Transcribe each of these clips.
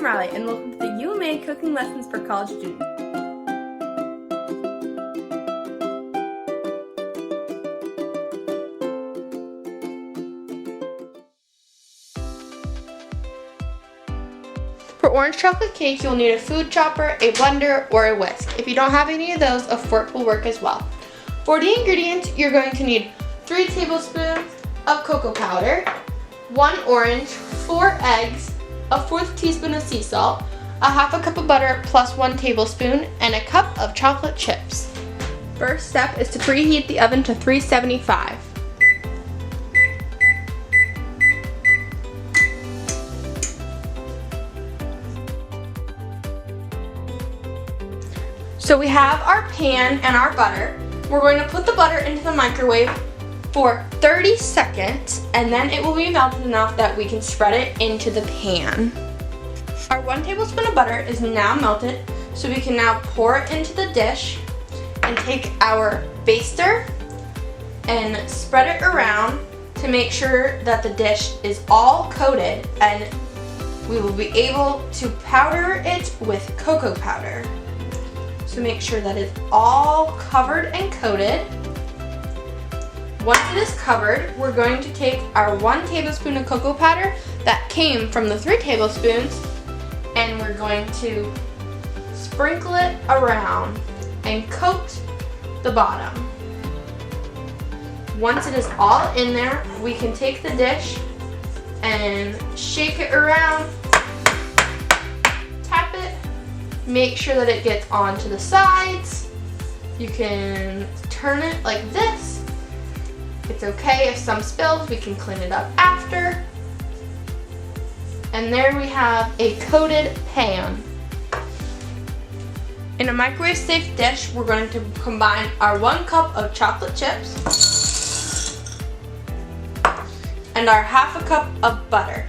I'm Riley, and welcome to the UMA Cooking Lessons for College Students. For orange chocolate cake, you'll need a food chopper, a blender, or a whisk. If you don't have any of those, a fork will work as well. For the ingredients, you're going to need 3 tablespoons of cocoa powder, 1 orange, 4 eggs, a 1/4 teaspoon of sea salt, a 1/2 cup of butter plus 1 tablespoon, and a cup of chocolate chips. First step is to preheat the oven to 375. So we have our pan and our butter. We're going to put the butter into the microwave for 30 seconds, and then it will be melted enough that we can spread it into the pan. Our 1 tablespoon of butter is now melted, so we can now pour it into the dish and take our baster and spread it around to make sure that the dish is all coated, and we will be able to powder it with cocoa powder. So make sure that it's all covered and coated. Once it is covered, we're going to take our 1 tablespoon of cocoa powder that came from the 3 tablespoons, and we're going to sprinkle it around and coat the bottom. Once it is all in there, we can take the dish and shake it around, tap it, make sure that it gets onto the sides. You can turn it like this. It's okay if some spills, we can clean it up after. And there we have a coated pan. In a microwave safe dish, we're going to combine our 1 cup of chocolate chips and our 1/2 cup of butter.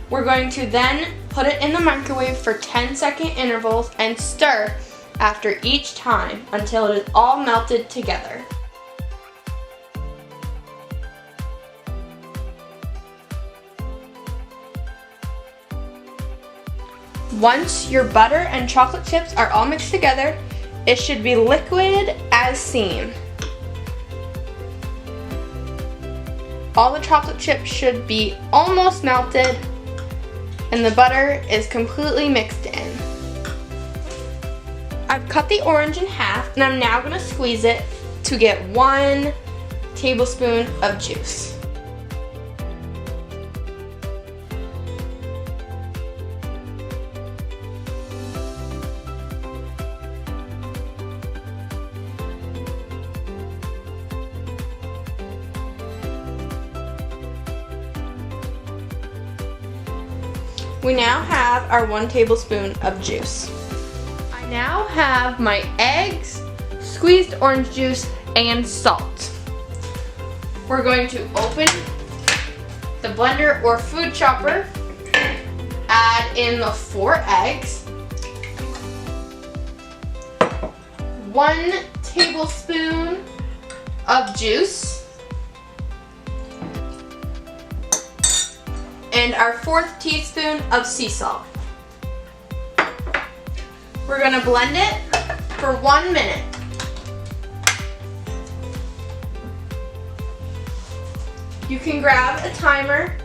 We're going to then put it in the microwave for 10-second intervals and stir after each time until it is all melted together. Once your butter and chocolate chips are all mixed together, it should be liquid as seen. All the chocolate chips should be almost melted, and the butter is completely mixed in. I've cut the orange in half, and I'm now going to squeeze it to get 1 tablespoon of juice. We now have our 1 tablespoon of juice. I now have my eggs, squeezed orange juice, and salt. We're going to open the blender or food chopper, add in the 4 eggs, 1 tablespoon of juice, and our 1/4 teaspoon of sea salt. We're going to blend it for 1 minute. You can grab a timer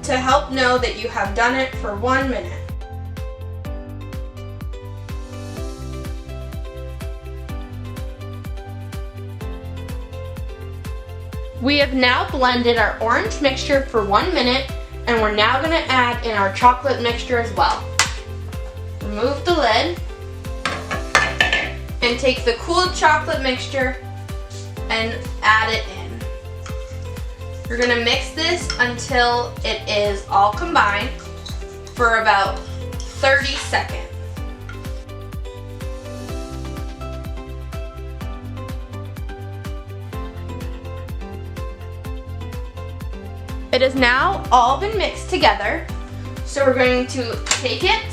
to help know that you have done it for 1 minute. We have now blended our orange mixture for 1 minute, and we're now going to add in our chocolate mixture as well. Remove the lid and take the cooled chocolate mixture and add it in. You're going to mix this until it is all combined for about 30 seconds. It has now all been mixed together, so we're going to take it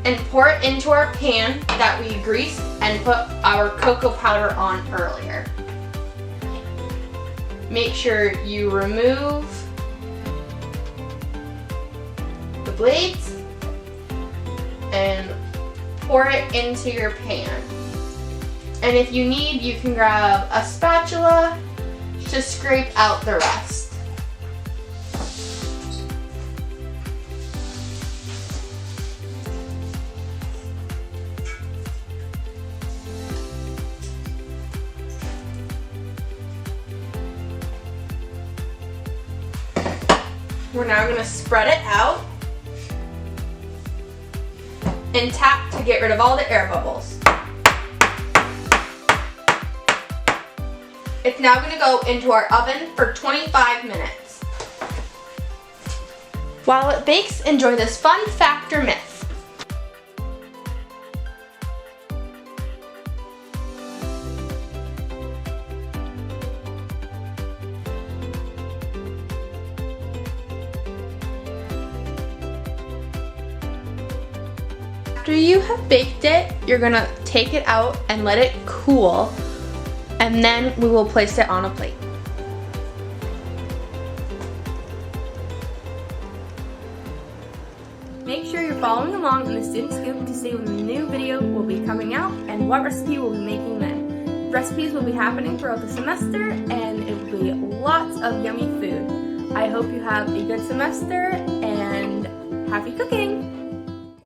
and pour it into our pan that we greased and put our cocoa powder on earlier. Make sure you remove the blades and pour it into your pan. And if you need, you can grab a spatula to scrape out the rest. We're now going to spread it out and tap to get rid of all the air bubbles. It's now going to go into our oven for 25 minutes. While it bakes, enjoy this fun fact or myth. After you have baked it, you're gonna take it out and let it cool, and then we will place it on a plate. Make sure you're following along in the Student Scoop to see when the new video will be coming out and what recipe we'll be making then. Recipes will be happening throughout the semester, and it will be lots of yummy food. I hope you have a good semester and happy cooking!